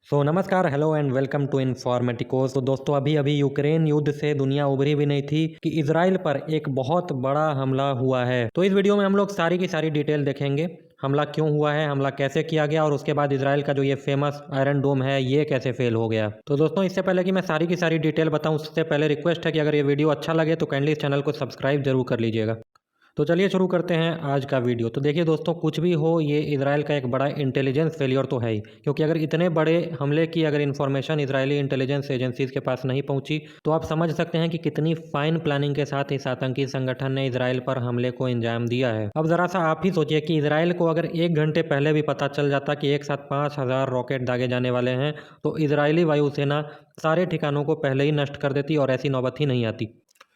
नमस्कार, hello and welcome to इन्फॉर्मेटिकोस। तो दोस्तों, अभी अभी यूक्रेन युद्ध से दुनिया उभरी भी नहीं थी कि इजराइल पर एक बहुत बड़ा हमला हुआ है। तो इस वीडियो में हम लोग सारी की सारी डिटेल देखेंगे। हमला क्यों हुआ है, हमला कैसे किया गया और उसके बाद इजराइल का जो ये फेमस आयरन डोम है ये कैसे फेल हो गया। तो दोस्तों, इससे पहले कि मैं सारी की सारी डिटेल बताऊं, उससे पहले रिक्वेस्ट है कि अगर ये वीडियो अच्छा लगे तो काइंडली इस चैनल को सब्सक्राइब जरूर कर लीजिएगा। तो चलिए शुरू करते हैं आज का वीडियो। तो देखिए दोस्तों, कुछ भी हो, ये इजराइल का एक बड़ा इंटेलिजेंस फेलियर तो है ही, क्योंकि अगर इतने बड़े हमले की अगर इन्फॉर्मेशन इजरायली इंटेलिजेंस एजेंसीज के पास नहीं पहुंची तो आप समझ सकते हैं कि कितनी फाइन प्लानिंग के साथ इस आतंकी संगठन ने इजराइल पर हमले को अंजाम दिया है। अब जरा सा आप ही सोचिए कि इजराइल को अगर 1 घंटे पहले भी पता चल जाता कि एक साथ 5,000 रॉकेट दागे जाने वाले हैं तो इजरायली वायुसेना सारे ठिकानों को पहले ही नष्ट कर देती और ऐसी नौबत ही नहीं आती।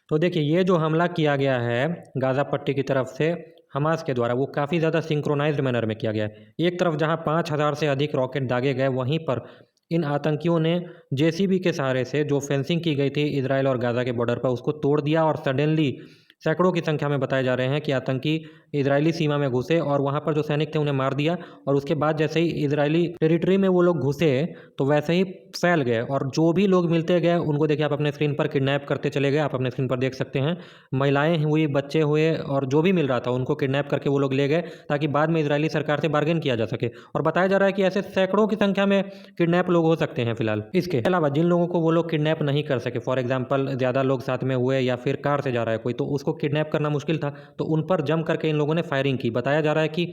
तो देखिए, ये जो हमला किया गया है गाज़ा पट्टी की तरफ से हमास के द्वारा, वो काफ़ी ज़्यादा सिंक्रोनाइज्ड मैनर में किया गया है। एक तरफ जहां 5,000 से अधिक रॉकेट दागे गए, वहीं पर इन आतंकियों ने जेसीबी के सहारे से जो फेंसिंग की गई थी इजराइल और गाज़ा के बॉर्डर पर, उसको तोड़ दिया और सडनली सैकड़ों की संख्या में बताए जा रहे हैं कि आतंकी इजरायली सीमा में घुसे और वहां पर जो सैनिक थे उन्हें मार दिया। और उसके बाद जैसे ही इजरायली टेरिटरी में वो लोग घुसे तो वैसे ही फैल गए और जो भी लोग मिलते गए उनको देखिए, आप अपने स्क्रीन पर किडनैप करते चले गए। आप अपने स्क्रीन पर देख सकते हैं, महिलाएं हुई, बच्चे हुए और जो भी मिल रहा था उनको किडनैप करके वो लोग ले गए ताकि बाद में इजरायली सरकार से बार्गेन किया जा सके। और बताया जा रहा है कि ऐसे सैकड़ों की संख्या में किडनैप लोग हो सकते हैं फिलहाल। इसके अलावा जिन लोगों को वो लोग किडनैप नहीं कर सके, फॉर एग्जाम्पल ज़्यादा लोग साथ में हुए या फिर कार से जा रहा है कोई, तो उसको किडनैप करना मुश्किल था, तो उन पर जम करके इन लोगों ने फायरिंग की। बताया जा रहा है कि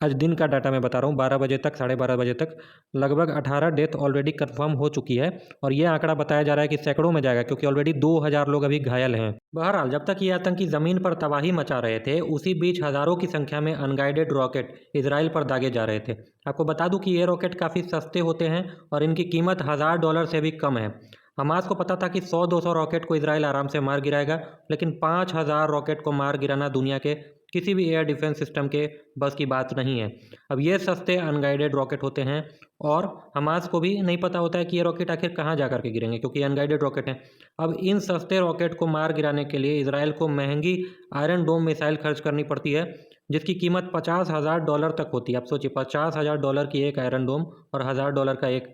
आज दिन का डाटा मैं बता रहा हूँ, 12 बजे तक, 12:30 बजे तक लगभग 18 डेथ ऑलरेडी कंफर्म हो चुकी है। और ये आंकड़ा बताया जा रहा है कि सैकड़ों में जाएगा, क्योंकि ऑलरेडी 2,000 लोग अभी घायल हैं। बहरहाल, जब तक ये आतंकी ज़मीन पर तबाही मचा रहे थे, उसी बीच हज़ारों की संख्या में अनगाइडेड रॉकेट इसराइल पर दागे जा रहे थे। आपको बता दूं कि ये रॉकेट काफ़ी सस्ते होते हैं और इनकी कीमत $1,000 से भी कम है। हमास को पता था कि 100-200 रॉकेट को इसराइल आराम से मार गिराएगा, लेकिन 5,000 रॉकेट को मार गिराना दुनिया के किसी भी एयर डिफेंस सिस्टम के बस की बात नहीं है। अब ये सस्ते अनगाइडेड रॉकेट होते हैं और हमास को भी नहीं पता होता है कि ये रॉकेट आखिर कहाँ जा करके गिरेंगे, क्योंकि अनगाइडेड रॉकेट हैं। अब इन सस्ते रॉकेट को मार गिराने के लिए इसराइल को महंगी आयरन डोम मिसाइल खर्च करनी पड़ती है, जिसकी कीमत $50,000 तक होती है। आप सोचिए, $50,000 की एक आयरन डोम और $1,000 का एक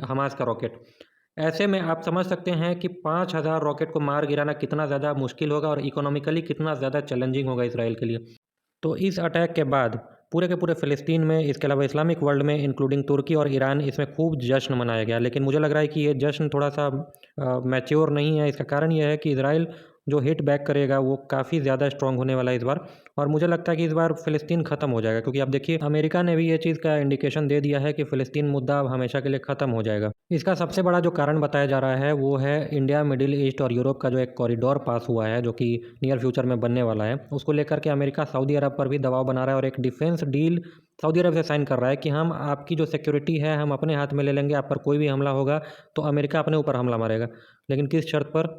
हमास का रॉकेट। ऐसे में आप समझ सकते हैं कि 5,000 रॉकेट को मार गिराना कितना ज़्यादा मुश्किल होगा और इकोनॉमिकली कितना ज़्यादा चैलेंजिंग होगा इसराइल के लिए। तो इस अटैक के बाद पूरे के पूरे फ़िलिस्तीन में, इसके अलावा इस्लामिक वर्ल्ड में इंक्लूडिंग तुर्की और ईरान, इसमें खूब जश्न मनाया गया। लेकिन मुझे लग रहा है कि ये जश्न थोड़ा सा मैच्योर नहीं है। इसका कारण ये है कि इसराइल जो हिट बैक करेगा वो काफ़ी ज़्यादा स्ट्रॉन्ग होने वाला है इस बार। और मुझे लगता है कि इस बार फ़िलिस्तीन ख़त्म हो जाएगा, क्योंकि अब देखिए, अमेरिका ने भी ये चीज़ का इंडिकेशन दे दिया है कि फ़िलिस्तीन मुद्दा अब हमेशा के लिए ख़त्म हो जाएगा। इसका सबसे बड़ा जो कारण बताया जा रहा है वो है इंडिया, मिडिल ईस्ट और यूरोप का जो एक कॉरिडोर पास हुआ है, जो कि नियर फ्यूचर में बनने वाला है। उसको लेकर के अमेरिका सऊदी अरब पर भी दबाव बना रहा है और एक डिफेंस डील सऊदी अरब से साइन कर रहा है कि हम आपकी जो सिक्योरिटी है हम अपने हाथ में ले लेंगे, आप पर कोई भी हमला होगा तो अमेरिका अपने ऊपर हमला मारेगा। लेकिन किस शर्त पर?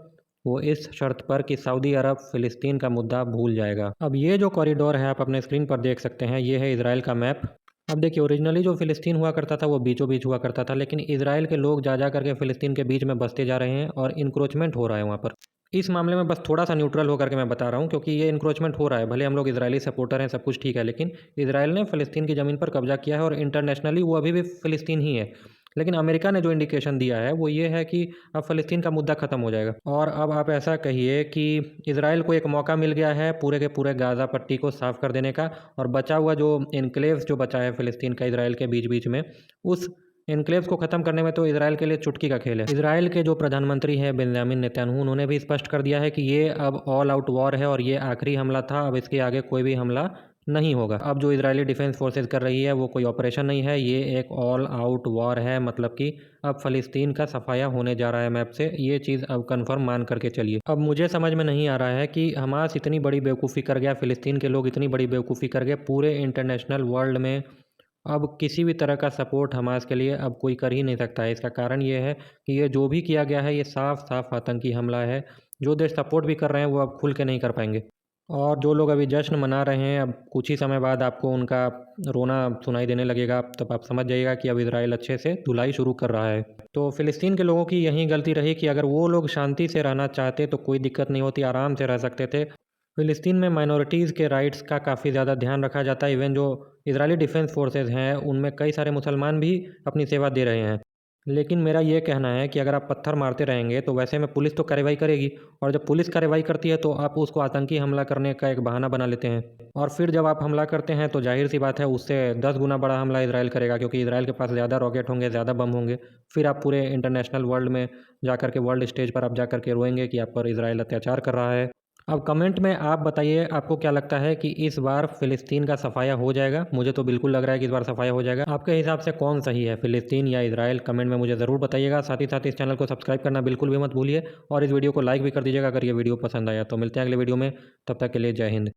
वो इस शर्त पर कि सऊदी अरब फ़िलिस्तीन का मुद्दा भूल जाएगा। अब ये जो कॉरिडोर है आप अपने स्क्रीन पर देख सकते हैं, ये है इजराइल का मैप। अब देखिए, ओरिजिनली जो फ़िलिस्तीन हुआ करता था वो बीचों बीच हुआ करता था, लेकिन इजराइल के लोग जा जा करके फ़िलिस्तीन के बीच में बसते जा रहे हैं और इंक्रोचमेंट हो रहा है वहाँ पर। इस मामले में बस थोड़ा सा न्यूट्रल होकर के मैं बता रहा हूँ, क्योंकि ये इंक्रोचमेंट हो रहा है। भले हम लोग इजरायली सपोर्टर हैं, सब कुछ ठीक है, लेकिन इजराइल ने फ़िलिस्तीन की ज़मीन पर कब्जा किया है और इंटरनेशनली वो अभी भी फ़िलिस्तीन ही है। लेकिन अमेरिका ने जो इंडिकेशन दिया है वो ये है कि अब फ़लस्तीन का मुद्दा ख़त्म हो जाएगा। और अब आप ऐसा कहिए कि इजराइल को एक मौका मिल गया है पूरे के पूरे गाज़ा पट्टी को साफ़ कर देने का, और बचा हुआ जो इनक्लेव्स जो बचा है फ़िलिस्तीन का इजराइल के बीच बीच में, उस इनक्लेव्स को ख़त्म करने में तो इजराइल के लिए चुटकी का खेल है। इजराइल के जो प्रधानमंत्री हैं बेंजामिन नेतन्याहू, उन्होंने भी स्पष्ट कर दिया है कि ये अब ऑल आउट वॉर है और ये आखिरी हमला था, अब इसके आगे कोई भी हमला नहीं होगा। अब जो इजरायली डिफेंस फोर्सेज कर रही है वो कोई ऑपरेशन नहीं है, ये एक ऑल आउट वॉर है। मतलब कि अब फ़लस्तीन का सफाया होने जा रहा है मैप से, ये चीज़ अब कंफर्म मान करके चलिए। अब मुझे समझ में नहीं आ रहा है कि हमास इतनी बड़ी बेवकूफ़ी कर गया, फ़िलिस्तीन के लोग इतनी बड़ी बेवकूफ़ी कर गए, पूरे इंटरनेशनल वर्ल्ड में अब किसी भी तरह का सपोर्ट हमास के लिए अब कोई कर ही नहीं सकता है। इसका कारण ये है कि ये जो भी किया गया है ये साफ साफ आतंकी हमला है। जो देश सपोर्ट भी कर रहे हैं वो अब खुल के नहीं कर पाएंगे। और जो लोग अभी जश्न मना रहे हैं, अब कुछ ही समय बाद आपको उनका रोना सुनाई देने लगेगा, तब आप समझ जाइएगा कि अब इजराइल अच्छे से धुलाई शुरू कर रहा है। तो फ़िलिस्तीन के लोगों की यही गलती रही कि अगर वो लोग शांति से रहना चाहते तो कोई दिक्कत नहीं होती, आराम से रह सकते थे। फ़िलिस्तीन में माइनॉरिटीज़ के राइट्स का काफ़ी ज़्यादा ध्यान रखा जाता है। इवन जो इजरायली डिफेंस फोर्सेज हैं उनमें कई सारे मुसलमान भी अपनी सेवा दे रहे हैं। लेकिन मेरा ये कहना है कि अगर आप पत्थर मारते रहेंगे तो वैसे में पुलिस तो कार्रवाई करेगी, और जब पुलिस कार्रवाई करती है तो आप उसको आतंकी हमला करने का एक बहाना बना लेते हैं, और फिर जब आप हमला करते हैं तो जाहिर सी बात है उससे 10 गुना बड़ा हमला इसराइल करेगा, क्योंकि इसराइल के पास ज़्यादा रॉकेट होंगे, ज़्यादा बम होंगे। फिर आप पूरे इंटरनेशनल वर्ल्ड में जा कर के, वर्ल्ड स्टेज पर आप जा कर के रोएंगे कि आप पर इसराइल अत्याचार कर रहा है। अब कमेंट में आप बताइए आपको क्या लगता है कि इस बार फ़िलिस्तीन का सफाया हो जाएगा? मुझे तो बिल्कुल लग रहा है कि इस बार सफाया हो जाएगा। आपके हिसाब से कौन सही है, फ़िलिस्तीन या इज़राइल? कमेंट में मुझे ज़रूर बताइएगा। साथ ही साथ इस चैनल को सब्सक्राइब करना बिल्कुल भी मत भूलिए, और इस वीडियो को लाइक भी कर दीजिएगा अगर ये वीडियो पसंद आया। तो मिलते हैं अगले वीडियो में, तब तक के लिए जय हिंद।